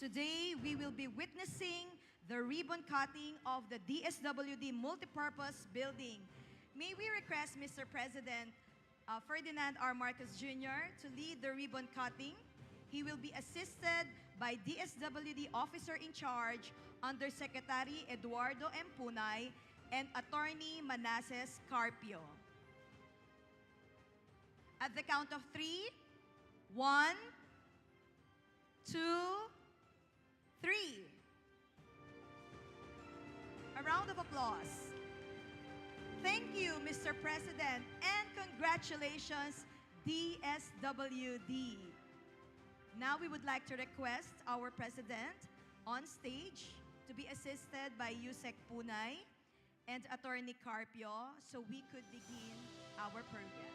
Today, we will be witnessing the ribbon cutting of the DSWD Multipurpose Building. May we request Mr. President Ferdinand R. Marcos Jr. to lead the ribbon cutting. He will be assisted by DSWD Officer in Charge, Undersecretary Eduardo M. Punay, and Attorney Manases Carpio. At the count of 3, 1, 2, 3. A round of applause. Thank you, Mr. President, and congratulations, DSWD. Now we would like to request our President on stage to be assisted by USEC Punay and Attorney Carpio so we could begin our program.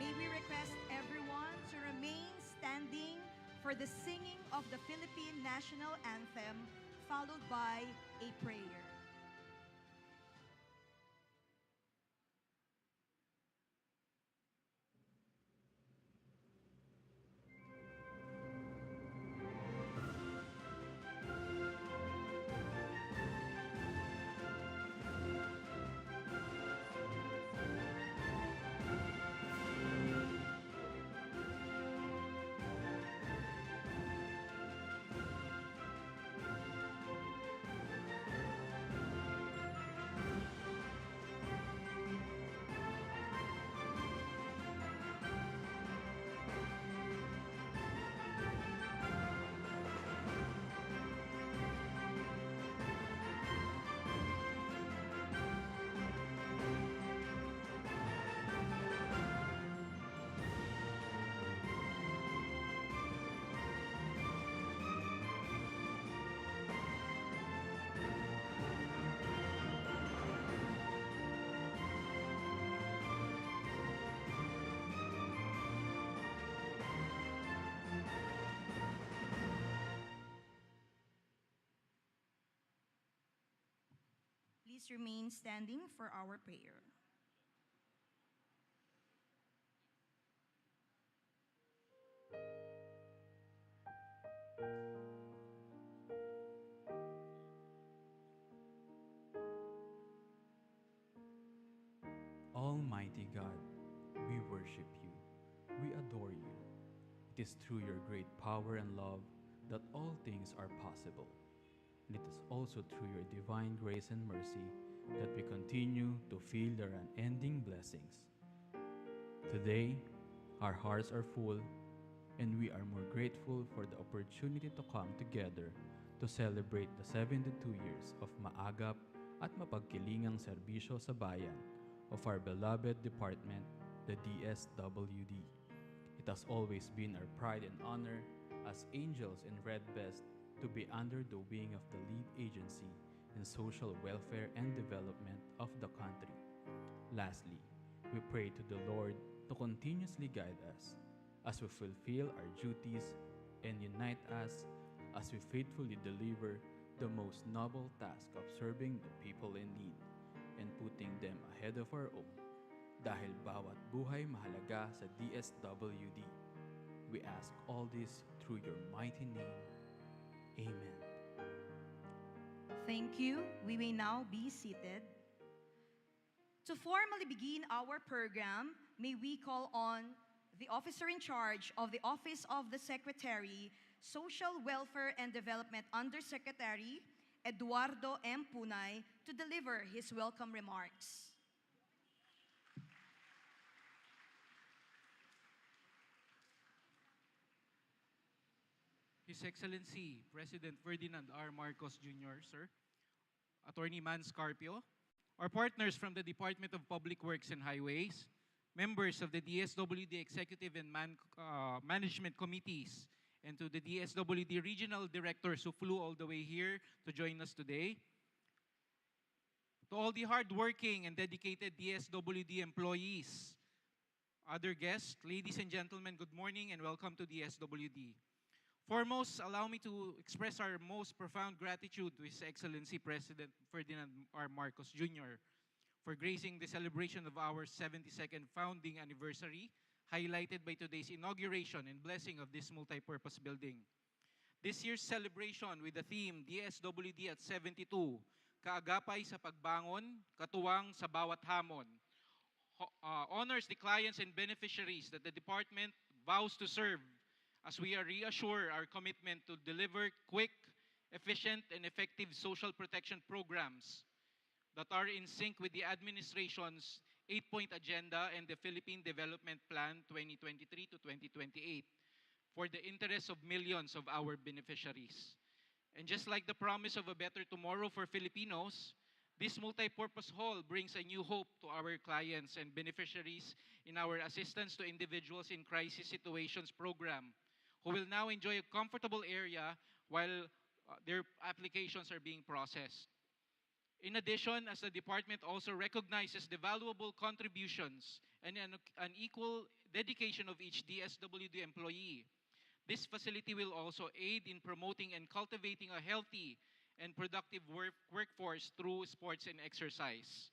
May we request everyone to remain standing for the singing of the Philippine National Anthem, followed by a prayer. Please remain standing for our prayer. Almighty God, we worship you, we adore you. It is through your great power and love that all things are possible. And it is also through your divine grace and mercy that we continue to feel your unending blessings. Today, our hearts are full, and we are more grateful for the opportunity to come together to celebrate the 72 years of maagap at mapagkilingang serbisyo sa bayan of our beloved department, the DSWD. It has always been our pride and honor as angels in red vest to be under the wing of the lead agency in social welfare and development of the country. Lastly, we pray to the Lord to continuously guide us as we fulfill our duties and unite us as we faithfully deliver the most noble task of serving the people in need and putting them ahead of our own. Dahil bawat buhay mahalaga sa DSWD. We ask all this through your mighty name. Amen. Thank you. We may now be seated. To formally begin our program, may we call on the officer in charge of the Office of the Secretary, Social Welfare and Development Undersecretary, Eduardo M. Punay, to deliver his welcome remarks. His Excellency, President Ferdinand R. Marcos Jr., sir, Attorney Mans Carpio, our partners from the Department of Public Works and Highways, members of the DSWD Executive and Management Committees, and to the DSWD Regional Directors who flew all the way here to join us today. To all the hardworking and dedicated DSWD employees, other guests, ladies and gentlemen, good morning and welcome to DSWD. Foremost, allow me to express our most profound gratitude to His Excellency President Ferdinand R. Marcos Jr. for gracing the celebration of our 72nd founding anniversary, highlighted by today's inauguration and blessing of this multi-purpose building. This year's celebration with the theme DSWD at 72, Kaagapay sa Pagbangon, Katuwang sa Bawat Hamon, honors the clients and beneficiaries that the department vows to serve as we reassure our commitment to deliver quick, efficient, and effective social protection programs that are in sync with the administration's 8-point agenda and the Philippine Development Plan 2023 to 2028 for the interests of millions of our beneficiaries. And just like the promise of a better tomorrow for Filipinos, this multi-purpose hall brings a new hope to our clients and beneficiaries in our Assistance to Individuals in Crisis Situations program, who will now enjoy a comfortable area while their applications are being processed. In addition, as the department also recognizes the valuable contributions and an equal dedication of each DSWD employee, this facility will also aid in promoting and cultivating a healthy and productive workforce through sports and exercise.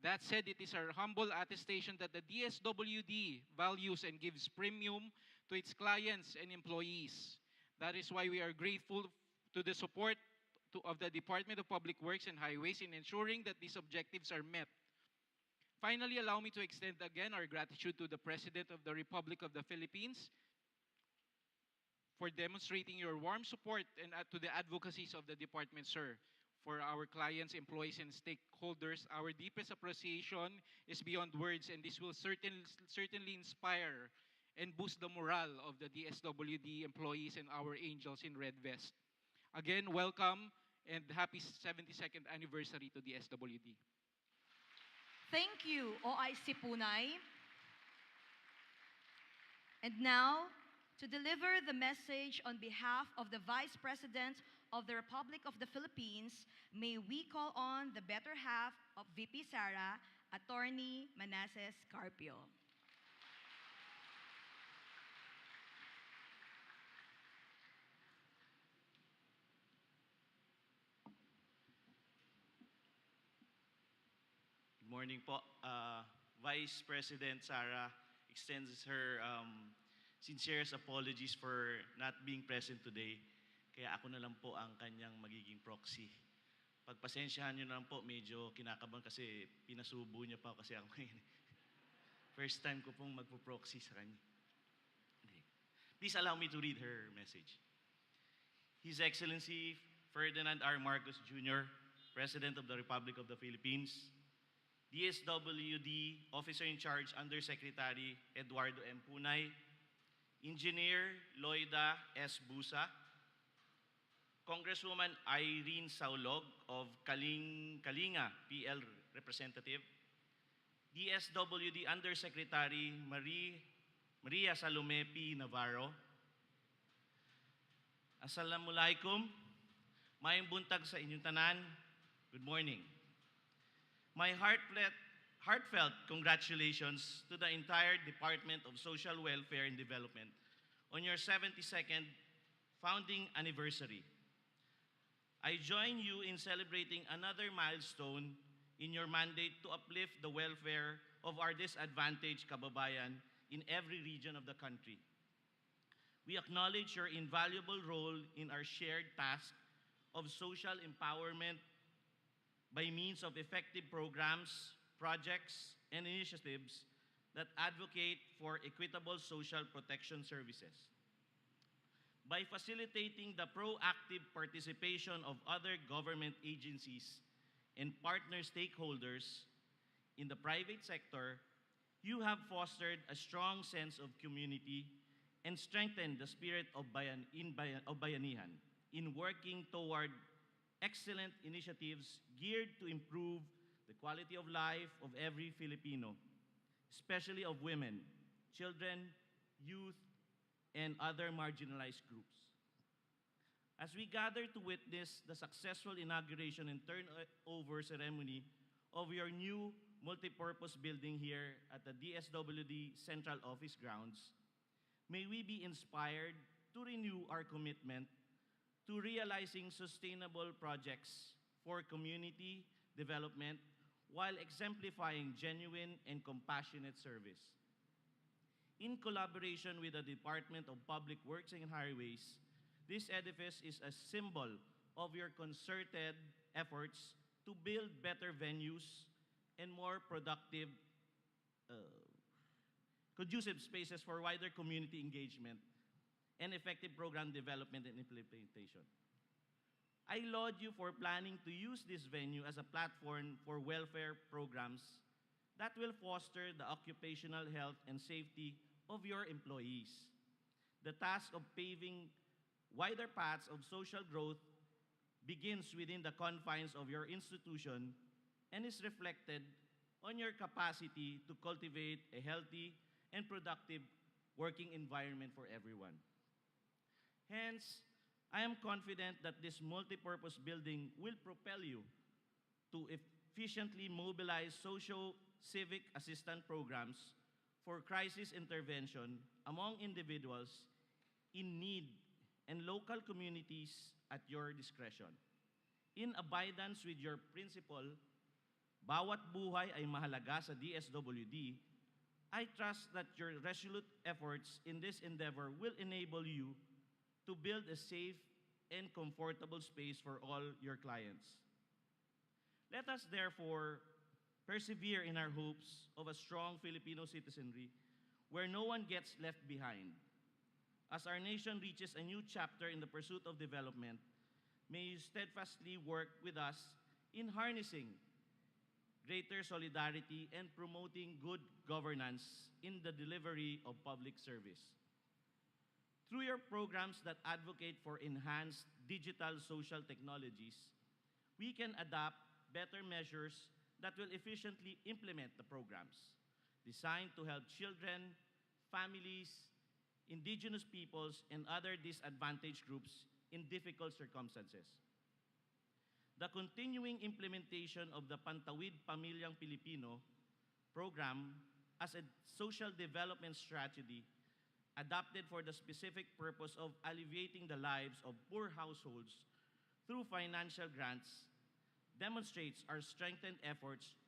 That said, it is our humble attestation that the DSWD values and gives premium to its clients and employees. That is why we are grateful to the support of the Department of Public Works and Highways in ensuring that these objectives are met. Finally, allow me to extend again our gratitude to the President of the Republic of the Philippines for demonstrating your warm support and to the advocacies of the department, sir. For our clients, employees, and stakeholders, our deepest appreciation is beyond words, and this will certainly inspire and boost the morale of the DSWD employees and our angels in red vest. Again, welcome and happy 72nd anniversary to DSWD. Thank you, OIC Punay. And now, to deliver the message on behalf of the Vice President of the Republic of the Philippines, may we call on the better half of VP Sara, Attorney Manasseh Carpio. Good morning po. Vice President Sara extends her sincerest apologies for not being present today. Kaya ako na lang po ang kanyang magiging proxy. Pagpasensyahan nyo na lang po, medyo kinakabahan kasi pinasubo niya pa kasi ako ngayon. First time ko pong magpo-proxy sa kanya. Please allow me to read her message. His Excellency Ferdinand R. Marcos Jr., President of the Republic of the Philippines, DSWD Officer in Charge Undersecretary Eduardo M. Punay, Engineer Loida S. Busa, Congresswoman Irene Saulog of Kalinga PL Representative, DSWD Undersecretary Maria Salome P. Navarro. Assalamualaikum. Mayong buntag sa inyong tanan. Good morning. My heartfelt congratulations to the entire Department of Social Welfare and Development on your 72nd founding anniversary. I join you in celebrating another milestone in your mandate to uplift the welfare of our disadvantaged kababayan in every region of the country. We acknowledge your invaluable role in our shared task of social empowerment by means of effective programs, projects, and initiatives that advocate for equitable social protection services. By facilitating the proactive participation of other government agencies and partner stakeholders in the private sector, you have fostered a strong sense of community and strengthened the spirit of bayanihan in working toward excellent initiatives geared to improve the quality of life of every Filipino, especially of women, children, youth, and other marginalized groups. As we gather to witness the successful inauguration and turnover ceremony of your new multipurpose building here at the DSWD Central Office grounds, may we be inspired to renew our commitment to realizing sustainable projects for community development while exemplifying genuine and compassionate service. In collaboration with the Department of Public Works and Highways, this edifice is a symbol of your concerted efforts to build better venues and more productive, conducive spaces for wider community engagement and effective program development and implementation. I laud you for planning to use this venue as a platform for welfare programs that will foster the occupational health and safety of your employees. The task of paving wider paths of social growth begins within the confines of your institution and is reflected on your capacity to cultivate a healthy and productive working environment for everyone. Hence, I am confident that this multipurpose building will propel you to efficiently mobilize socio-civic assistance programs for crisis intervention among individuals in need and local communities at your discretion. In abidance with your principle, bawat buhay ay mahalaga sa DSWD, I trust that your resolute efforts in this endeavor will enable you to build a safe and comfortable space for all your clients. Let us therefore persevere in our hopes of a strong Filipino citizenry where no one gets left behind. As our nation reaches a new chapter in the pursuit of development, may you steadfastly work with us in harnessing greater solidarity and promoting good governance in the delivery of public service. Through your programs that advocate for enhanced digital social technologies, we can adopt better measures that will efficiently implement the programs designed to help children, families, indigenous peoples, and other disadvantaged groups in difficult circumstances. The continuing implementation of the Pantawid Pamilyang Pilipino program as a social development strategy adopted for the specific purpose of alleviating the lives of poor households through financial grants demonstrates our strengthened efforts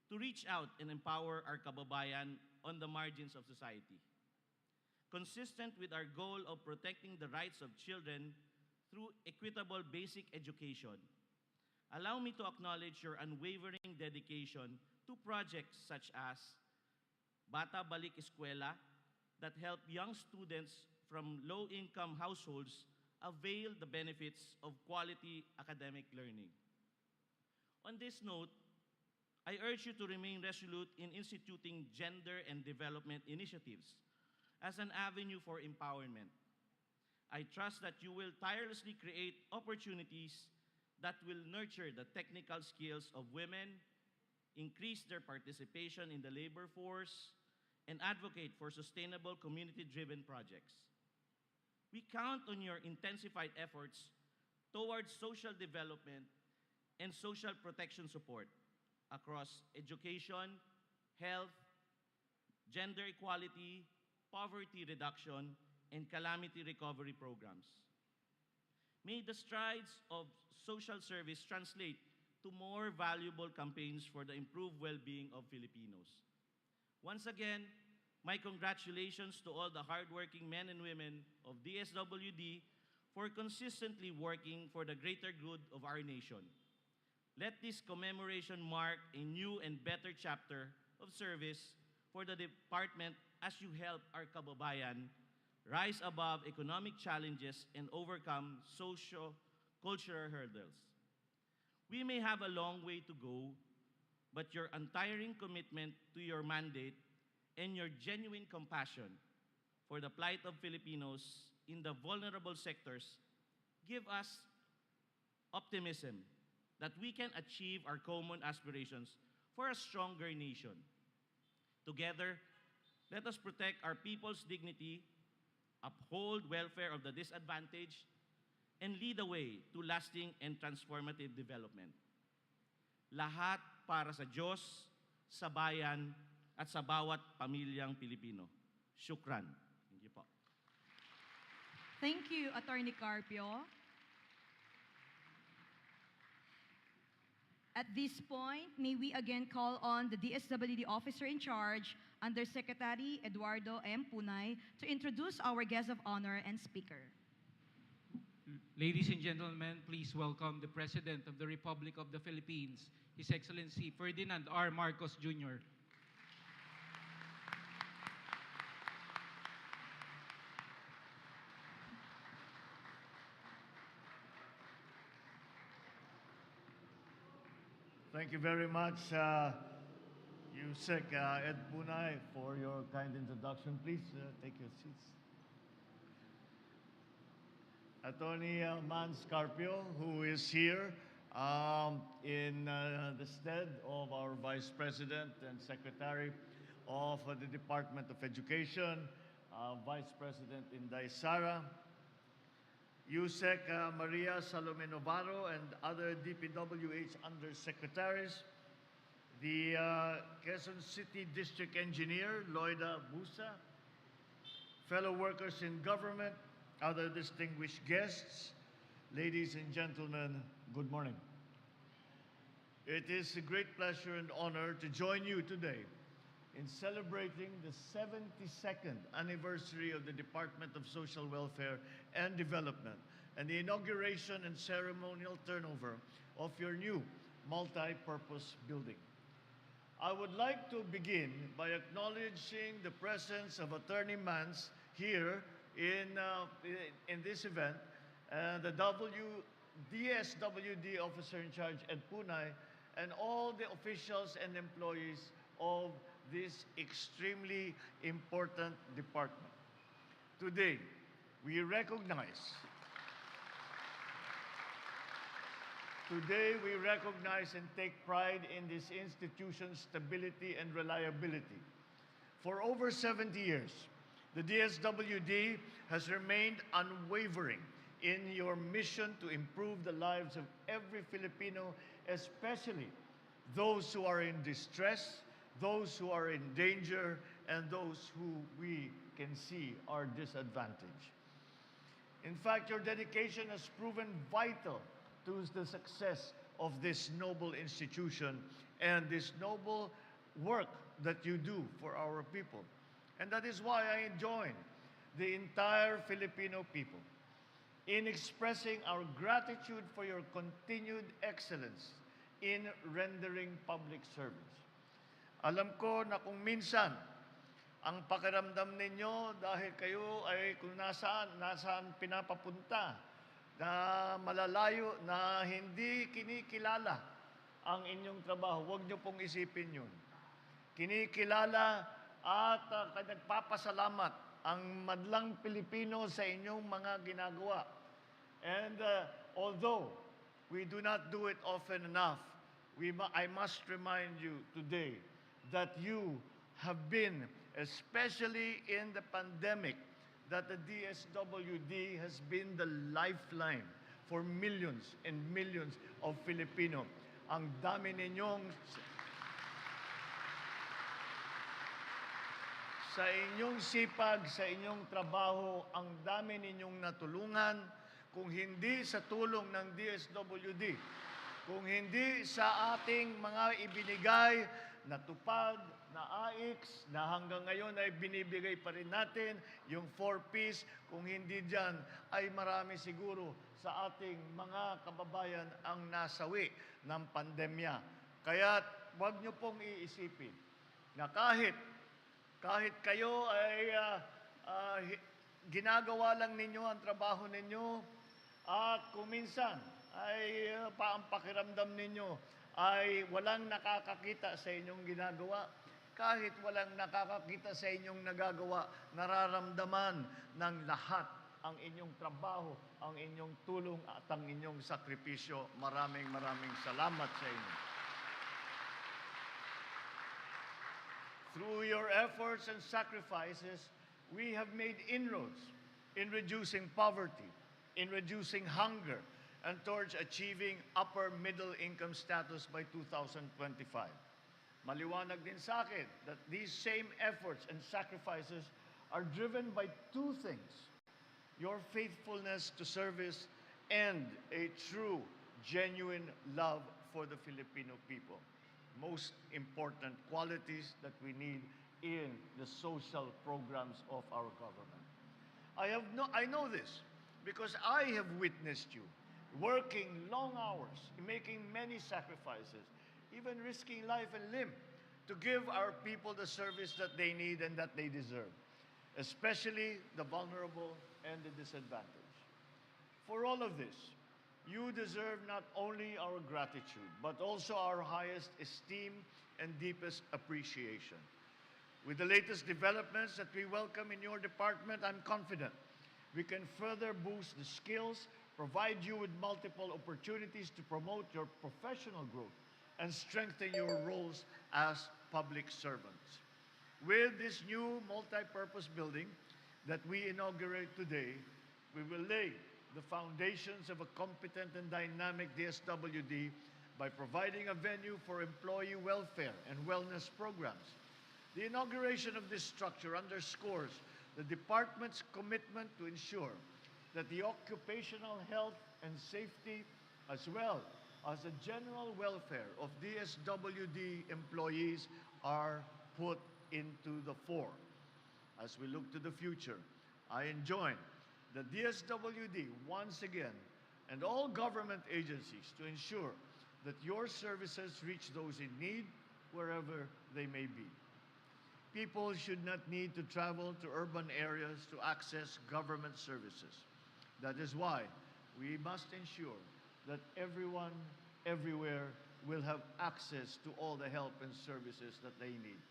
to reach out and empower our kababayan on the margins of society. Consistent with our goal of protecting the rights of children through equitable basic education, allow me to acknowledge your unwavering dedication to projects such as Bata Balik Eskwela that help young students from low-income households avail the benefits of quality academic learning. On this note, I urge you to remain resolute in instituting gender and development initiatives as an avenue for empowerment. I trust that you will tirelessly create opportunities that will nurture the technical skills of women, increase their participation in the labor force, and advocate for sustainable community-driven projects. We count on your intensified efforts towards social development and social protection support across education, health, gender equality, poverty reduction, and calamity recovery programs. May the strides of social service translate to more valuable campaigns for the improved well-being of Filipinos. Once again, my congratulations to all the hardworking men and women of DSWD for consistently working for the greater good of our nation. Let this commemoration mark a new and better chapter of service for the department as you help our kababayan rise above economic challenges and overcome socio-cultural hurdles. We may have a long way to go, but your untiring commitment to your mandate and your genuine compassion for the plight of Filipinos in the vulnerable sectors give us optimism that we can achieve our common aspirations for a stronger nation. Together, let us protect our people's dignity, uphold welfare of the disadvantaged, and lead the way to lasting and transformative development. Lahat para sa Diyos, sa bayan, at sa bawat pamilyang Pilipino. Shukran. Thank you po. Thank you, Attorney Carpio. At this point, may we again call on the DSWD Officer in Charge, Undersecretary Eduardo M. Punay, to introduce our guest of honor and speaker. Ladies and gentlemen, please welcome the President of the Republic of the Philippines, His Excellency Ferdinand R. Marcos Jr. Thank you very much, USEC Ed Punay, for your kind introduction. Please take your seats. Attorney Mans Carpio, who is here in the stead of our Vice President and Secretary of the Department of Education, Vice President Inday Sara, USEC Maria Salome Novaro and other DPWH Undersecretaries, the Quezon City District Engineer Loida Busa, fellow workers in government, other distinguished guests, ladies and gentlemen, good morning. It is a great pleasure and honor to join you today in celebrating the 72nd anniversary of the Department of Social Welfare and Development and the inauguration and ceremonial turnover of your new multi-purpose building. I would like to begin by acknowledging the presence of Attorney Mans here in this event, the DSWD Officer in Charge, Ed Punay, and all the officials and employees of this extremely important department. Today, we recognize and take pride in this institution's stability and reliability. For over 70 years, the DSWD has remained unwavering in your mission to improve the lives of every Filipino, especially those who are in distress, those who are in danger, and those who we can see are disadvantaged. In fact, your dedication has proven vital to the success of this noble institution and this noble work that you do for our people. And that is why I join the entire Filipino people in expressing our gratitude for your continued excellence in rendering public service. Alam ko na kung minsan, ang pakiramdam ninyo dahil kayo ay kung nasaan pinapapunta, na malalayo, na hindi kinikilala ang inyong trabaho. Huwag niyo pong isipin yun. Kinikilala at nagpapasalamat ang madlang Pilipino sa inyong mga ginagawa. And although we do not do it often enough, I must remind you today that you have been, especially in the pandemic, that the DSWD has been the lifeline for millions and millions of Filipino. Ang dami ninyong sa inyong sipag, sa inyong trabaho, ang dami ninyong natulungan. Kung hindi sa tulong ng DSWD, kung hindi sa ating mga ibinigay na tupad, na AIX, na hanggang ngayon ay binibigay pa rin natin, yung 4Ps, kung hindi dyan, ay marami siguro sa ating mga kababayan ang nasawi ng pandemya. Kaya huwag nyo pong iisipin na kahit kayo ay ginagawa lang ninyo ang trabaho ninyo, at kung minsan ay ang pakiramdam ninyo ay walang nakakakita sa inyong ginagawa, kahit walang nakakakita sa inyong nagagawa, nararamdaman ng lahat ang inyong trabaho, ang inyong tulong at ang inyong sakripisyo. Maraming salamat sa inyo. Through your efforts and sacrifices, we have made inroads in reducing poverty, in reducing hunger, and towards achieving upper middle income status by 2025. Maliwanag din sa akin that these same efforts and sacrifices are driven by two things. your faithfulness to service, and a true, genuine love for the Filipino people. Most important qualities that we need in the social programs of our government. I know this because I have witnessed you working long hours, making many sacrifices, even risking life and limb to give our people the service that they need and that they deserve, especially the vulnerable and the disadvantaged. For all of this, you deserve not only our gratitude, but also our highest esteem and deepest appreciation. With the latest developments that we welcome in your department, I'm confident we can further boost the skills, provide you with multiple opportunities to promote your professional growth, and strengthen your roles as public servants. With this new multi-purpose building that we inaugurate today, we will lay the foundations of a competent and dynamic DSWD by providing a venue for employee welfare and wellness programs. The inauguration of this structure underscores the department's commitment to ensure that the occupational health and safety, as well as the general welfare of DSWD employees, are put into the fore. As we look to the future, I enjoin the DSWD once again and all government agencies to ensure that your services reach those in need wherever they may be. People should not need to travel to urban areas to access government services. That is why we must ensure that everyone, everywhere, will have access to all the help and services that they need.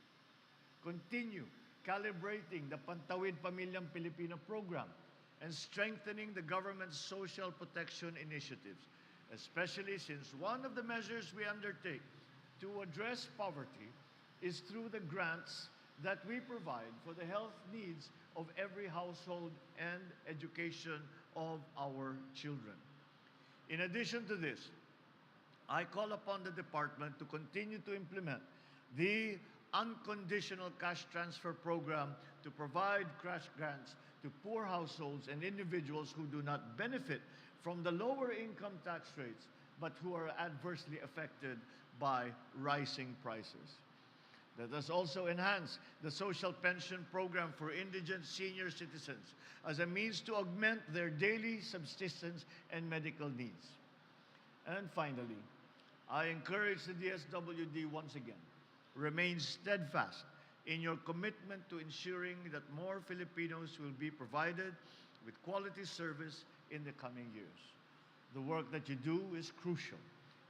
Continue calibrating the Pantawid Pamilyang Pilipino program and strengthening the government's social protection initiatives, especially since one of the measures we undertake to address poverty is through the grants that we provide for the health needs of every household and education of our children. In addition to this, I call upon the department to continue to implement the unconditional cash transfer program to provide cash grants to poor households and individuals who do not benefit from the lower income tax rates, but who are adversely affected by rising prices. Let us also enhance the social pension program for indigent senior citizens as a means to augment their daily subsistence and medical needs. And finally, I encourage the DSWD once again, remain steadfast in your commitment to ensuring that more Filipinos will be provided with quality service in the coming years. The work that you do is crucial,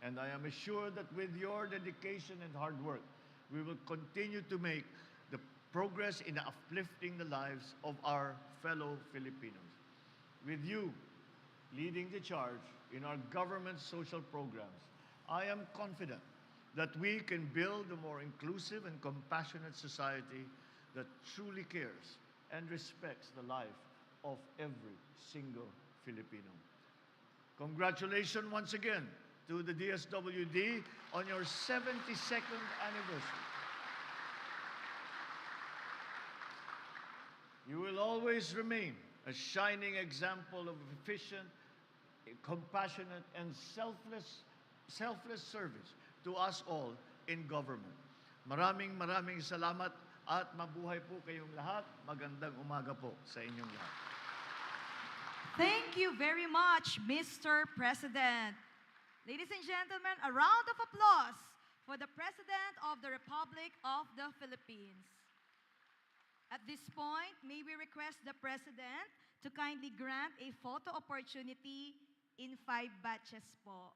and I am assured that with your dedication and hard work, we will continue to make the progress in uplifting the lives of our fellow Filipinos. With you leading the charge in our government social programs, I am confident that we can build a more inclusive and compassionate society that truly cares and respects the life of every single Filipino. Congratulations once again to the DSWD on your 72nd anniversary. You will always remain a shining example of efficient, compassionate, and selfless service to us all in government. Maraming salamat at mabuhay po kayong lahat. Magandang umaga po sa inyong lahat. Thank you very much, Mr. President. Ladies and gentlemen, a round of applause for the President of the Republic of the Philippines. At this point, may we request the President to kindly grant a photo opportunity in 5 batches po.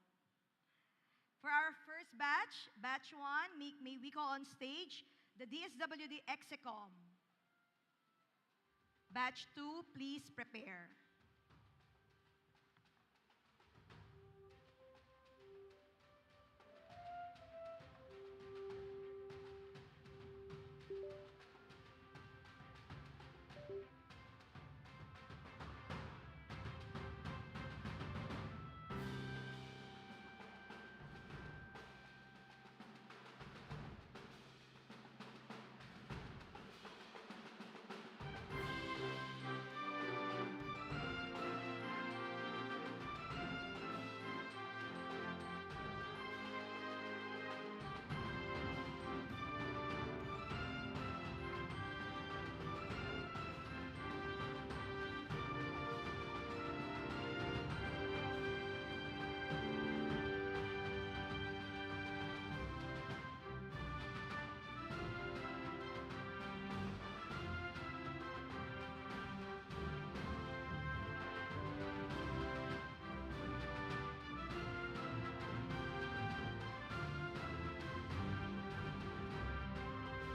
For our first batch, batch 1, may we call on stage the DSWD Execom. Batch 2, please prepare.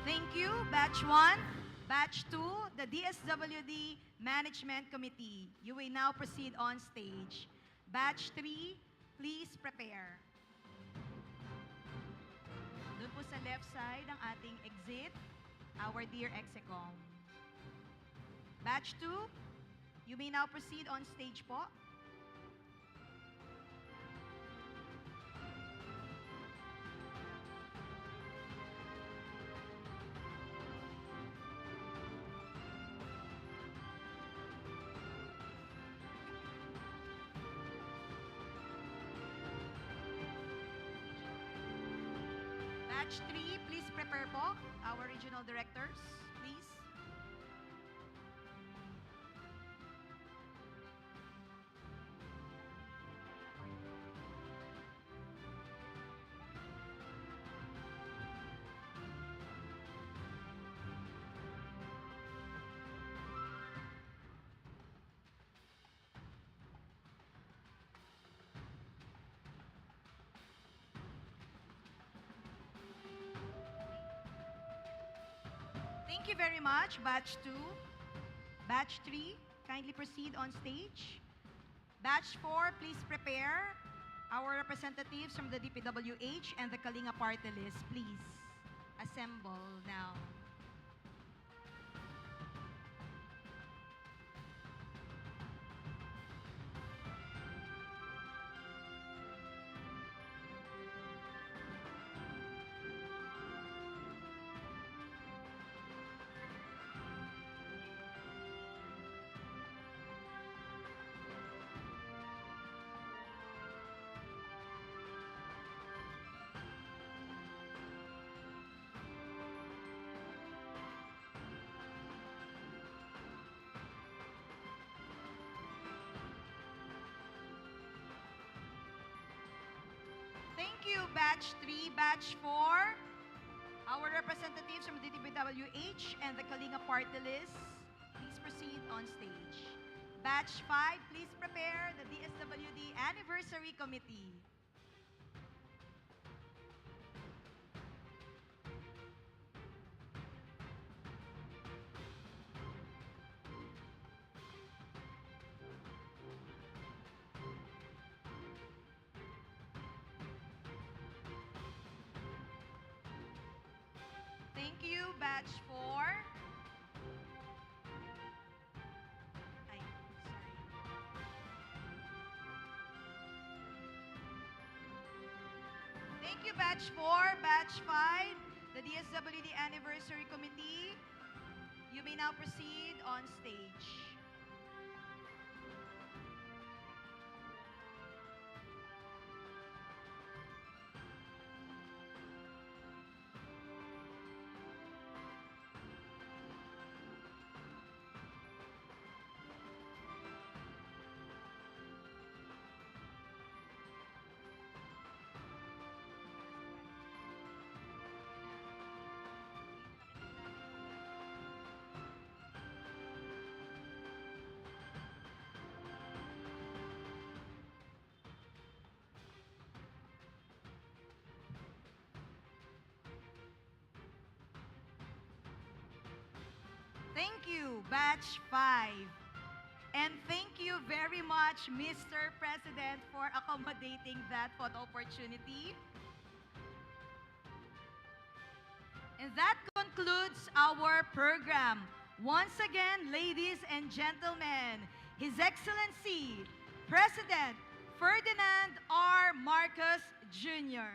Thank you, Batch 1. Batch 2, the DSWD Management Committee. You may now proceed on stage. Batch 3, please prepare. Doon po sa left side ang ating exit, our dear Execom. Batch 2, you may now proceed on stage po. Batch 3, please prepare po. Our regional directors, please. Thank you very much, Batch 2. Batch 3, kindly proceed on stage. Batch 4, please prepare. Our representatives from the DPWH and the Kalinga Party List, please assemble now. Thank you, Batch 3, Batch 4. Our representatives from the DPWH and the Kalinga Party List, please proceed on stage. Batch 5, please prepare the DSWD Anniversary Committee. Thank you, Batch 4. Ay, sorry. Thank you, Batch 4. Batch 5, the DSWD Anniversary Committee. You may now proceed on stage. Thank you, Batch 5. And thank you very much, Mr. President, for accommodating that photo opportunity. And that concludes our program. Once again, ladies and gentlemen, His Excellency, President Ferdinand R. Marcos Jr.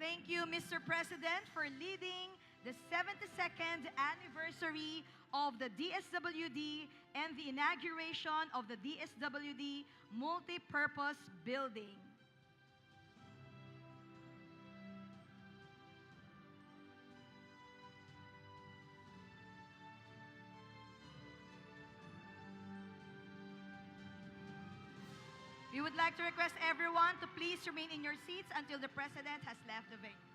Thank you, Mr. President, for leading the 72nd anniversary of the DSWD and the inauguration of the DSWD Multi-Purpose Building. We would like to request everyone to please remain in your seats until the President has left the venue.